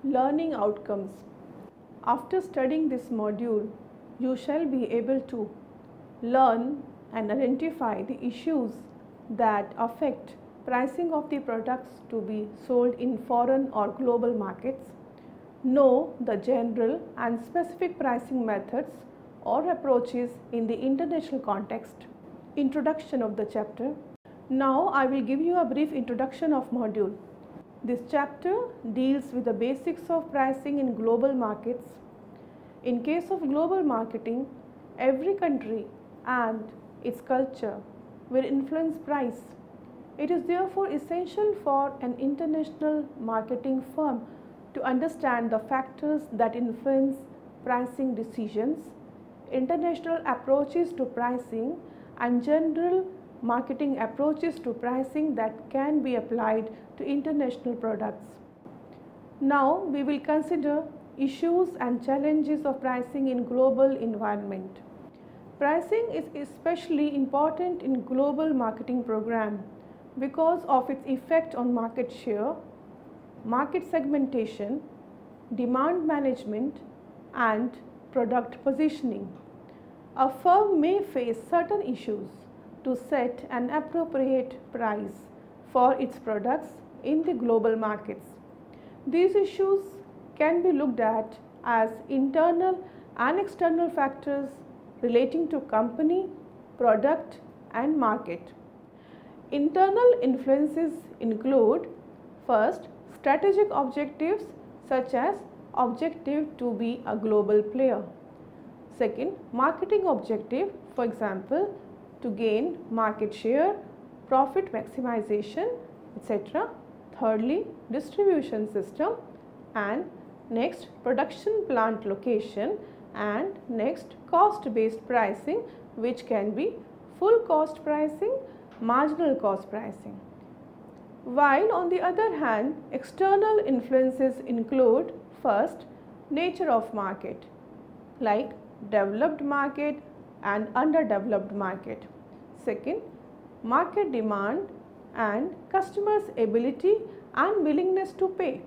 Learning outcomes. After studying this module, you shall be able to learn and identify the issues that affect pricing of the products to be sold in foreign or global markets, know the general and specific pricing methods or approaches in the international context. Introduction of the chapter. Now I will give you a brief introduction of module. This chapter deals with the basics of pricing in global markets. In case of global marketing, every country and its culture will influence price. It is therefore essential for an international marketing firm to understand the factors that influence pricing decisions, international approaches to pricing, and general marketing approaches to pricing that can be applied to international products. Now we will consider issues and challenges of pricing in global environment. Pricing is especially important in global marketing program because of its effect on market share, market segmentation, demand management, and product positioning. A firm may face certain issues to set an appropriate price for its products in the global markets. These issues can be looked at as internal and external factors relating to company, product, and market. Internal influences include: first, strategic objectives such as objective to be a global player. Second, marketing objective, for example, to gain market share, profit maximization, etc. Thirdly, distribution system, and next, production plant location, and next, cost based pricing, which can be full cost pricing, marginal cost pricing. While on the other hand, external influences include: first, nature of market, like developed market and underdeveloped market. Second, market demand and customers' ability and willingness to pay.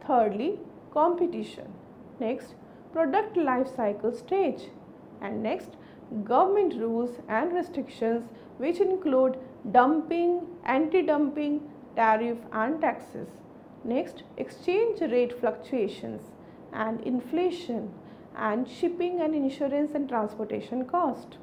Thirdly, competition. Next, product life cycle stage. And next, government rules and restrictions, which include dumping, anti-dumping, tariff and taxes. Next, exchange rate fluctuations and inflation, and shipping and insurance and transportation cost.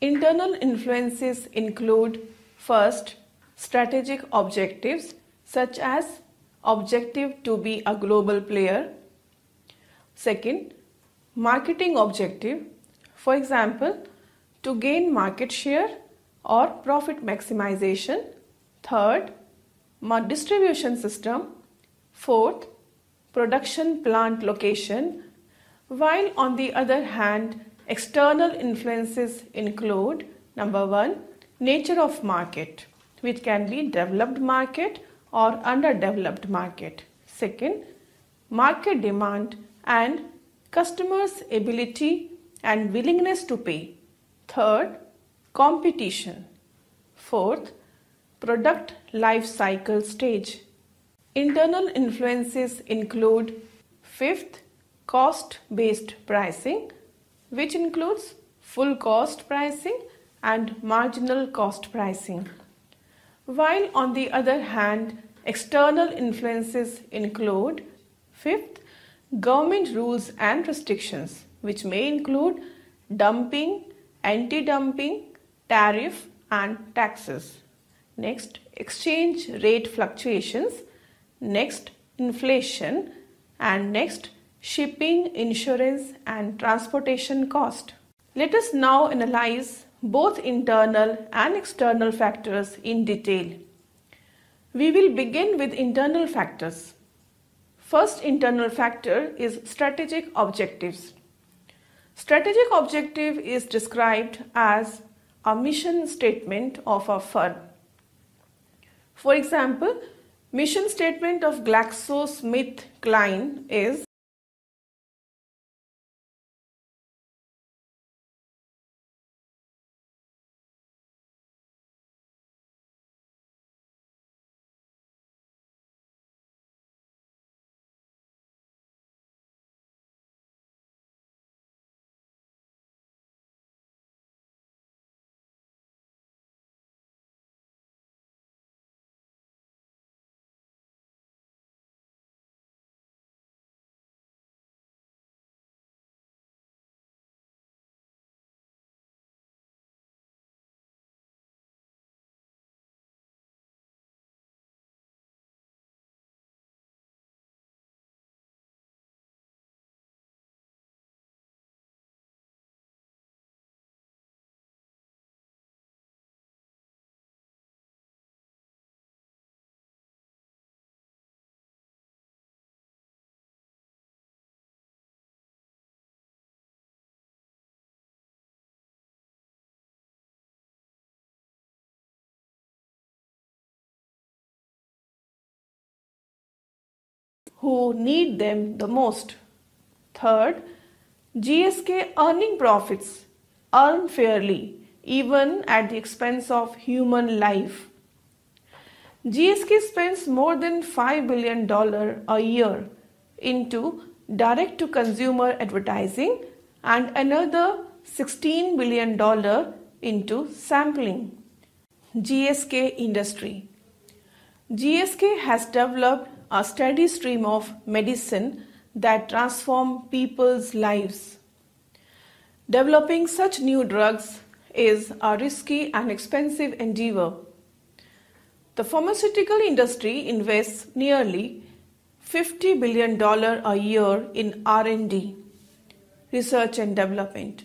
Internal influences include: first, strategic objectives such as objective to be a global player. Second, marketing objective, for example, to gain market share or profit maximization. Third, distribution system. Fourth, production plant location. While on the other hand, external influences include: number one, nature of market, which can be developed market or underdeveloped market. Second, market demand and customers' ability and willingness to pay. Third, competition. Fourth, product life cycle stage. Internal influences include: fifth, cost-based pricing, which includes full cost pricing and marginal cost pricing. While on the other hand, external influences include: fifth, government rules and restrictions, which may include dumping, anti-dumping, tariff and taxes. Next, exchange rate fluctuations. Next, inflation, and next, shipping, insurance and transportation cost. Let us now analyze both internal and external factors in detail. We will begin with internal factors. First internal factor is strategic objectives. Strategic objective is described as a mission statement of a firm. For example, mission statement of GLAXOSMITHKLINE is who need them the most. Third, GSK earning profits earn fairly even at the expense of human life. GSK spends more than $5 billion a year into direct-to-consumer advertising and another $16 billion into sampling. GSK industry. GSK has developed a steady stream of medicine that transform people's lives. Developing such new drugs is a risky and expensive endeavor. The pharmaceutical industry invests nearly $50 billion a year in R&D, research and development.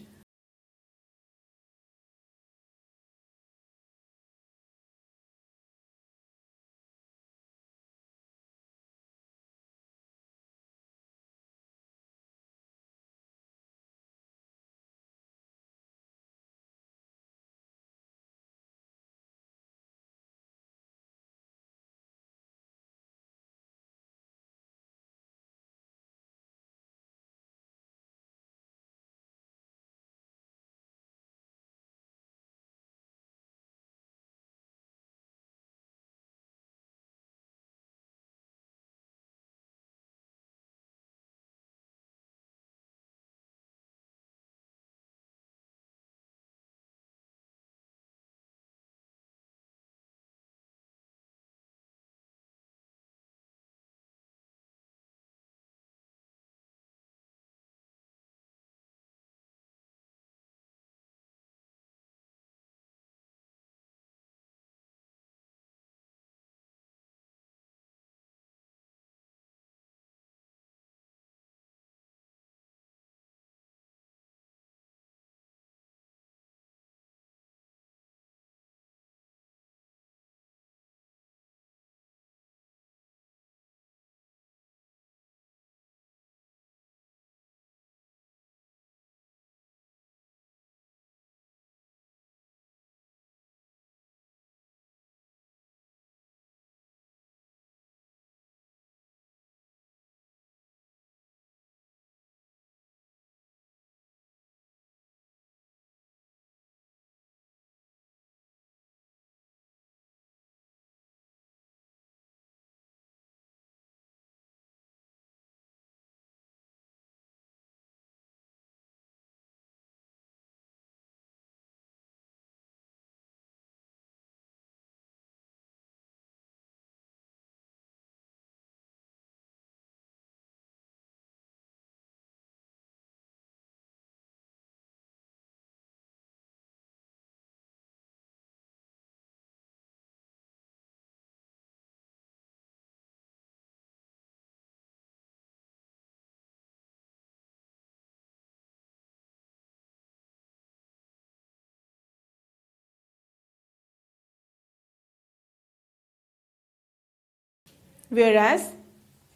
Whereas,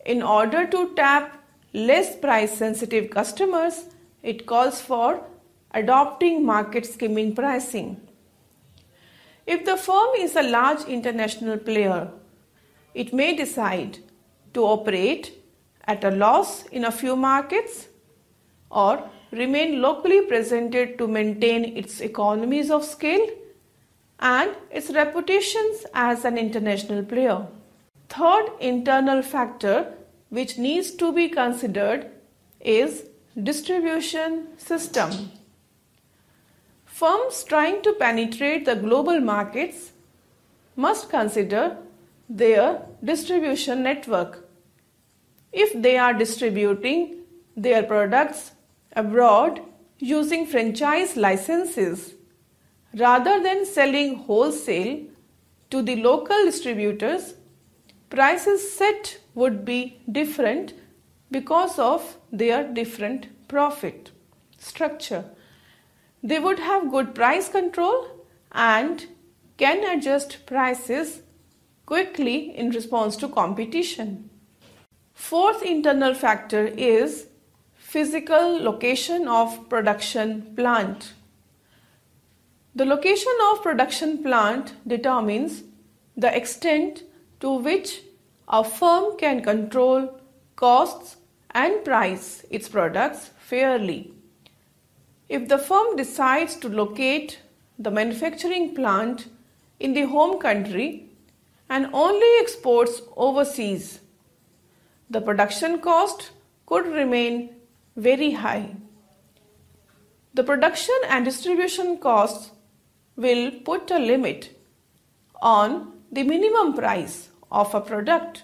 in order to tap less price-sensitive customers, it calls for adopting market skimming pricing. If the firm is a large international player, it may decide to operate at a loss in a few markets or remain locally presented to maintain its economies of scale and its reputations as an international player. Third internal factor which needs to be considered is distribution system. Firms trying to penetrate the global markets must consider their distribution network. If they are distributing their products abroad using franchise licenses rather than selling wholesale to the local distributors, prices set would be different because of their different profit structure. They would have good price control and can adjust prices quickly in response to competition. Fourth internal factor is physical location of production plant. The location of production plant determines the extent to which a firm can control costs and price its products fairly. If the firm decides to locate the manufacturing plant in the home country and only exports overseas, the production cost could remain very high. The production and distribution costs will put a limit on the minimum price of a product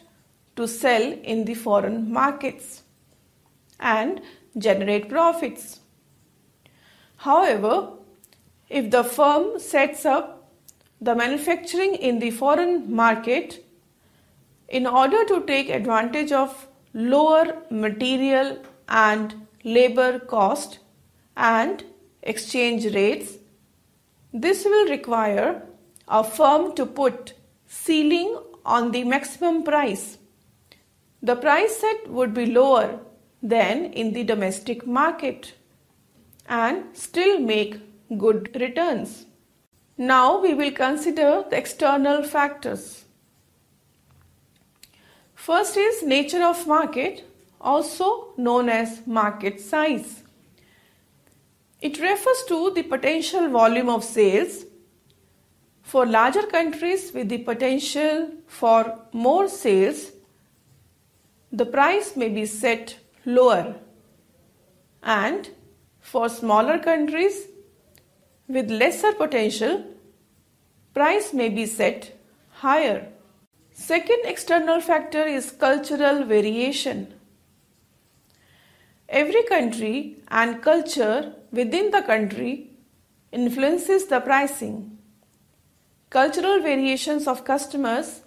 to sell in the foreign markets and generate profits. However, if the firm sets up the manufacturing in the foreign market in order to take advantage of lower material and labor cost and exchange rates, this will require a firm to put ceiling on the maximum price. The price set would be lower than in the domestic market and still make good returns. Now we will consider the external factors. First is nature of market, also known as market size. It refers to the potential volume of sales. For larger countries with the potential for more sales, the price may be set lower, and for smaller countries with lesser potential, price may be set higher. Second external factor is cultural variation. Every country and culture within the country influences the pricing. Cultural variations of customers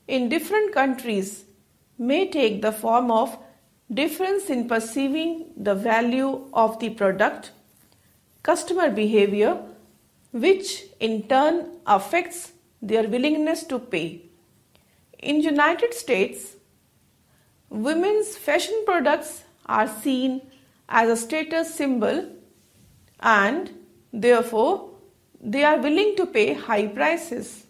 in different countries may take the form of difference in perceiving the value of the product, customer behavior, which in turn affects their willingness to pay. In United States, women's fashion products are seen as a status symbol and therefore they are willing to pay high prices.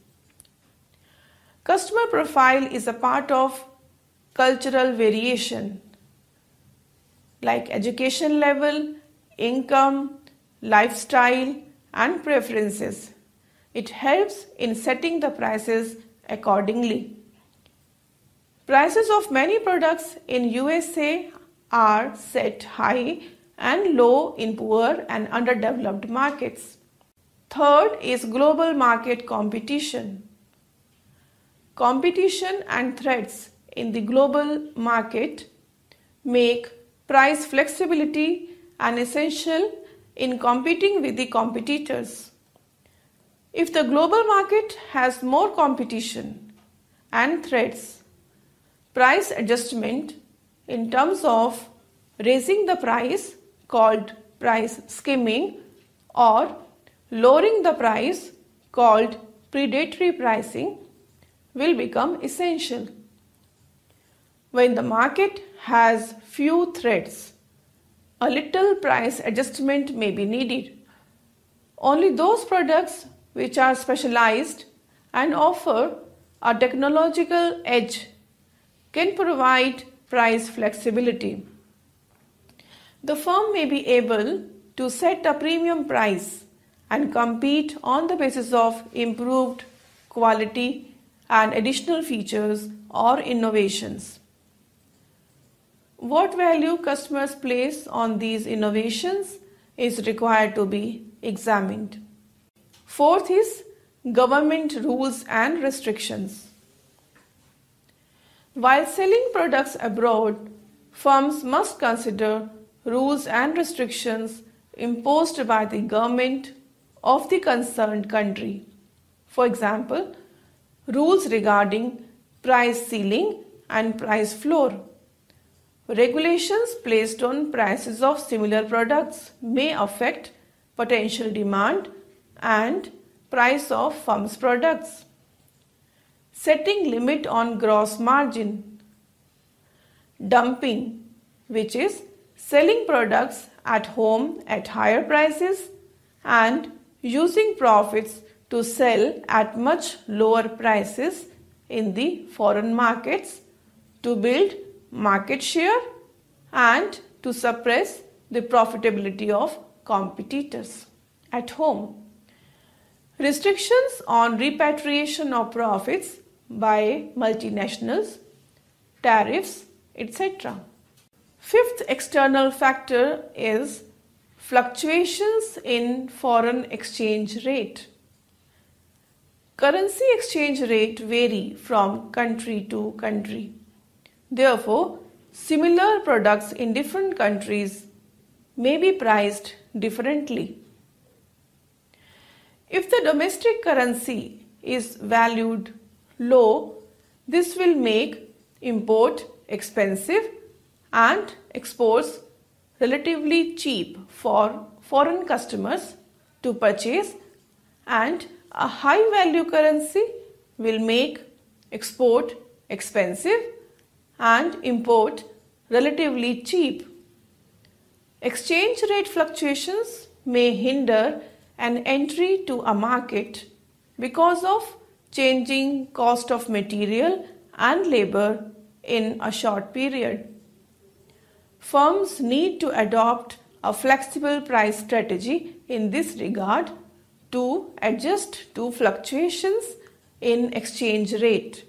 Customer profile is a part of cultural variation like education level, income, lifestyle and preferences. It helps in setting the prices accordingly. Prices of many products in USA are set high and low in poor and underdeveloped markets. Third is global market competition. Competition and threats in the global market make price flexibility an essential in competing with the competitors. If the global market has more competition and threats, price adjustment in terms of raising the price called price skimming or lowering the price called predatory pricing will become essential. When the market has few threats, a little price adjustment may be needed. Only those products which are specialized and offer a technological edge can provide price flexibility. The firm may be able to set a premium price and compete on the basis of improved quality and additional features or innovations. What value customers place on these innovations is required to be examined. Fourth is government rules and restrictions. While selling products abroad, firms must consider rules and restrictions imposed by the government of the concerned country. For example, rules regarding price ceiling and price floor. Regulations placed on prices of similar products may affect potential demand and price of firm's products. Setting limit on gross margin. Dumping, which is selling products at home at higher prices and using profits to sell at much lower prices in the foreign markets to build market share and to suppress the profitability of competitors. At home, restrictions on repatriation of profits by multinationals, tariffs, etc. Fifth external factor is fluctuations in foreign exchange rate. Currency exchange rate vary from country to country. Therefore, similar products in different countries may be priced differently. If the domestic currency is valued low, this will make import expensive and exports relatively cheap for foreign customers to purchase, and a high value currency will make export expensive and import relatively cheap. Exchange rate fluctuations may hinder an entry to a market because of changing cost of material and labor in a short period. Firms need to adopt a flexible price strategy in this regard to adjust to fluctuations in exchange rate.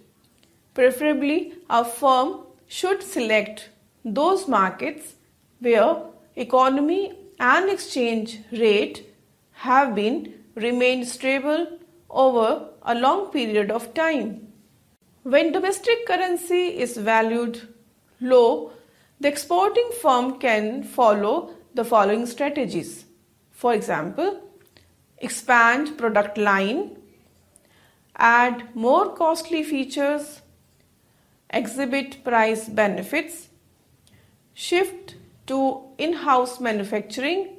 Preferably, a firm should select those markets where economy and exchange rate have been remained stable over a long period of time. When domestic currency is valued low, the exporting firm can follow the following strategies. For example, expand product line, add more costly features, exhibit price benefits, shift to in-house manufacturing,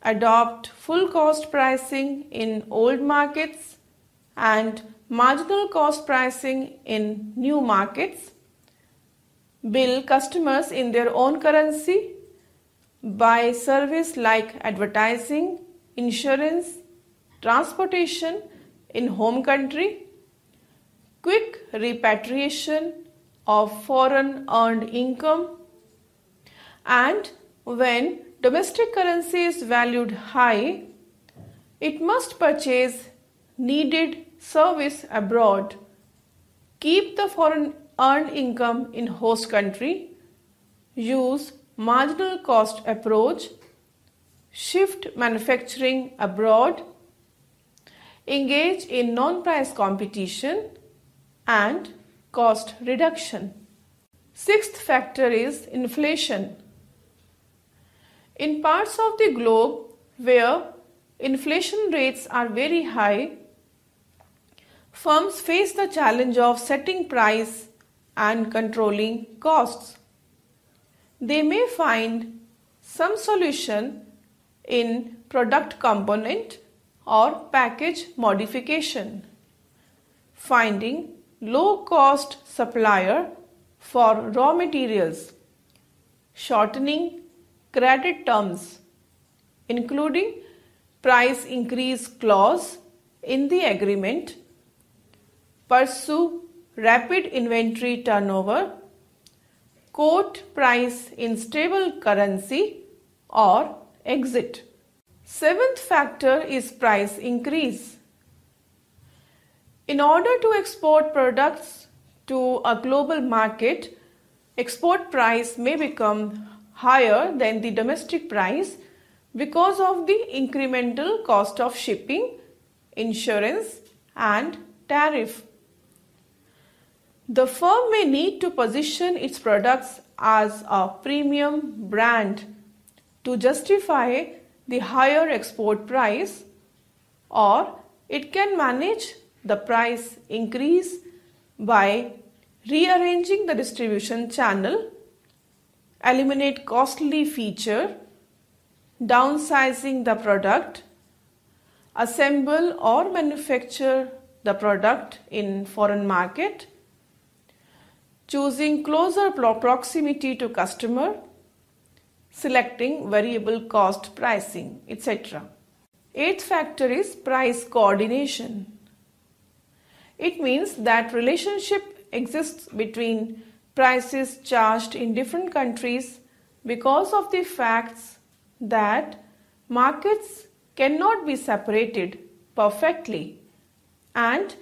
adopt full cost pricing in old markets and marginal cost pricing in new markets, bill customers in their own currency, buy service like advertising, insurance, transportation in home country, quick repatriation of foreign earned income, and when domestic currency is valued high, it must purchase needed service abroad, keep the foreign earned income in host country, use marginal cost approach, shift manufacturing abroad, engage in non-price competition and cost reduction. Sixth factor is inflation. In parts of the globe where inflation rates are very high, firms face the challenge of setting price and controlling costs. They may find some solution in product component or package modification, finding low cost supplier for raw materials, shortening credit terms, including price increase clause in the agreement, pursue rapid inventory turnover, quote price in stable currency or exit. Seventh factor is price increase. In order to export products to a global market, export price may become higher than the domestic price because of the incremental cost of shipping, insurance and tariff. The firm may need to position its products as a premium brand to justify the higher export price, or it can manage the price increase by rearranging the distribution channel, eliminate costly feature, downsizing the product, assemble or manufacture the product in foreign market, choosing closer proximity to customer, selecting variable cost pricing, etc. Eighth factor is price coordination. It means that relationship exists between prices charged in different countries because of the facts that markets cannot be separated perfectly and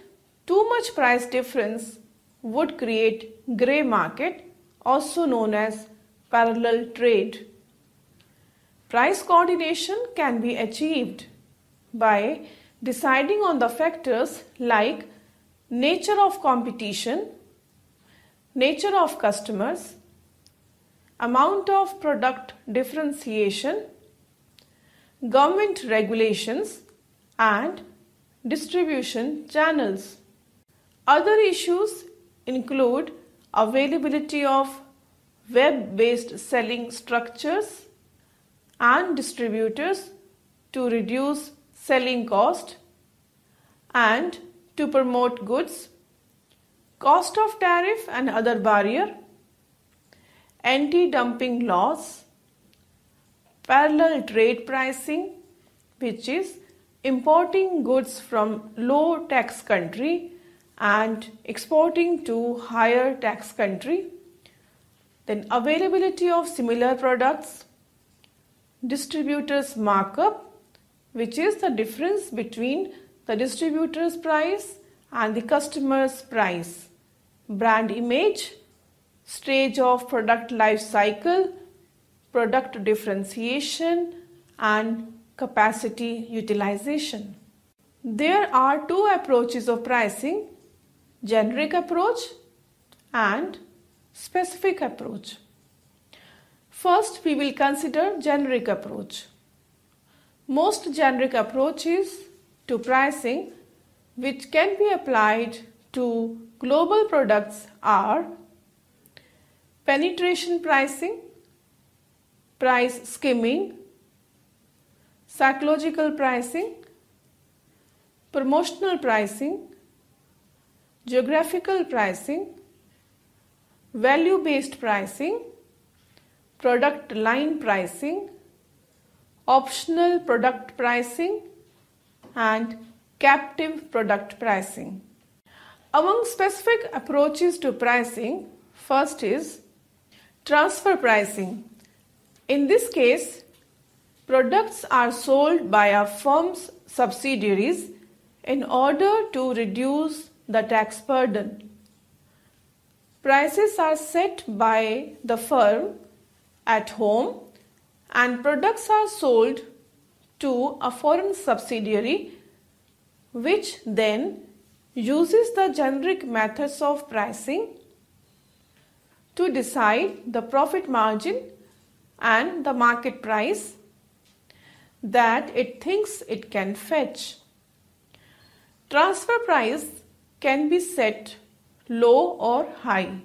too much price difference would create grey market, also known as parallel trade. Price coordination can be achieved by deciding on the factors like nature of competition, nature of customers, amount of product differentiation, government regulations, and distribution channels. Other issues include availability of web-based selling structures and distributors to reduce selling cost and to promote goods, cost of tariff and other barrier, anti-dumping laws, parallel trade pricing, which is importing goods from low tax country and exporting to higher tax country, then availability of similar products, distributor's markup, which is the difference between the distributor's price and the customer's price, brand image, stage of product life cycle, product differentiation, and capacity utilization. There are two approaches of pricing: generic approach and specific approach. First, we will consider generic approach. Most generic approaches to pricing which can be applied to global products are penetration pricing, price skimming, psychological pricing, promotional pricing, geographical pricing, value-based pricing, product line pricing, optional product pricing, and captive product pricing. Among specific approaches to pricing, first is transfer pricing. In this case, products are sold by a firm's subsidiaries in order to reduce the tax burden. Prices are set by the firm at home and products are sold to a foreign subsidiary which then uses the generic methods of pricing to decide the profit margin and the market price that it thinks it can fetch. Transfer price can be set low or high.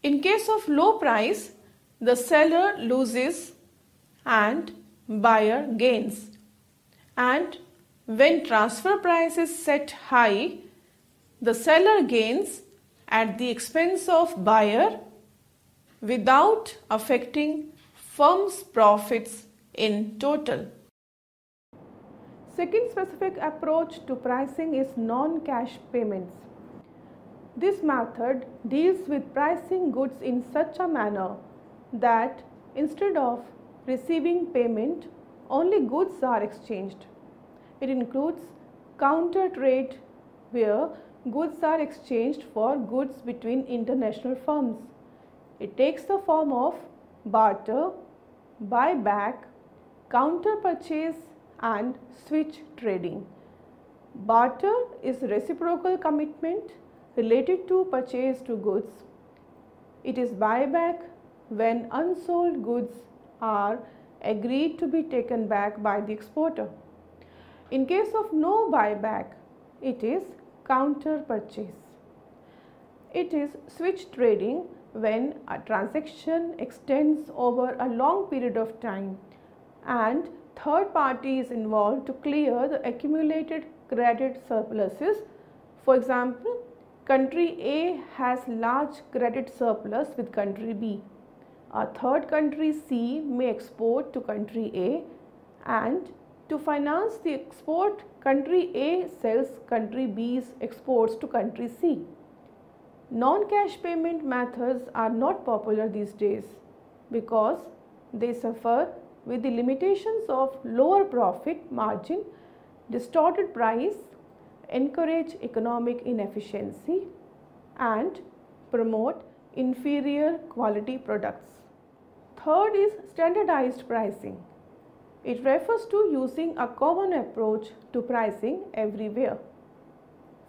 In case of low price, the seller loses and buyer gains. And when transfer price is set high, the seller gains at the expense of buyer without affecting firm's profits in total. Second specific approach to pricing is non-cash payments. This method deals with pricing goods in such a manner that instead of receiving payment, only goods are exchanged. It includes counter trade, where goods are exchanged for goods between international firms. It takes the form of barter, buyback, counter purchase, and switch trading. Barter is reciprocal commitment related to purchase to goods. It is buyback when unsold goods are agreed to be taken back by the exporter. In case of no buyback, it is counter purchase. It is switch trading when a transaction extends over a long period of time and third party is involved to clear the accumulated credit surpluses. For example, country A has large credit surplus with country B. A third country C may export to country A, and to finance the export, country A sells country B's exports to country C. Non-cash payment methods are not popular these days because they suffer with the limitations of lower profit margin, distorted price, encourage economic inefficiency, and promote inferior quality products. Third is standardized pricing. It refers to using a common approach to pricing everywhere.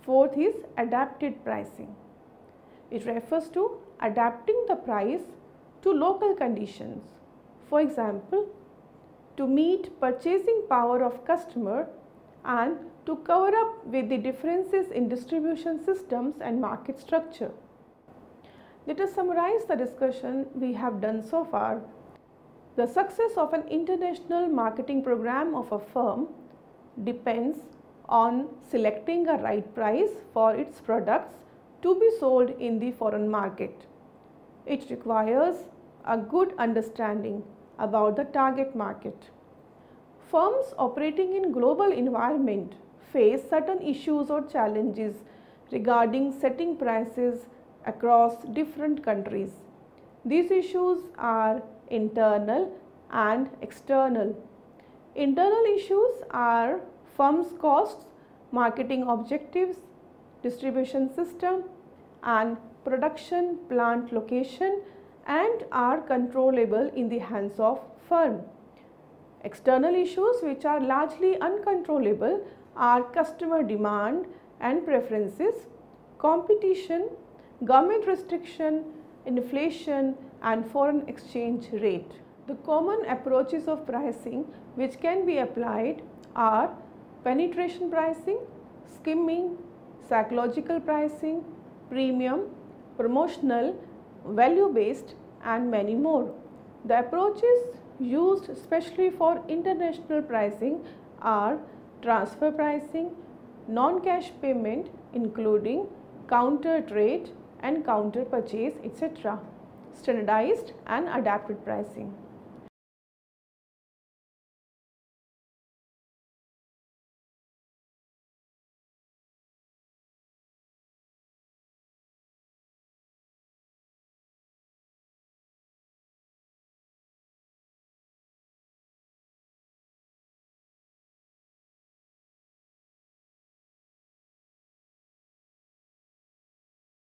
Fourth is adapted pricing. It refers to adapting the price to local conditions. For example, to meet purchasing power of customer and to cover up with the differences in distribution systems and market structure. Let us summarize the discussion we have done so far. The success of an international marketing program of a firm depends on selecting a right price for its products to be sold in the foreign market. It requires a good understanding about the target market. Firms operating in global environment face certain issues or challenges regarding setting prices across different countries. These issues are internal and external. Internal issues are firm's costs, marketing objectives, distribution system, and production plant location, and are controllable in the hands of firm. External issues, which are largely uncontrollable, are customer demand and preferences, competition, government restriction, inflation, and foreign exchange rate. The common approaches of pricing which can be applied are penetration pricing, skimming, psychological pricing, premium, promotional, value-based, and many more. The approaches used especially for international pricing are transfer pricing, non-cash payment including counter trade and counter purchase, etc., standardized and adapted pricing.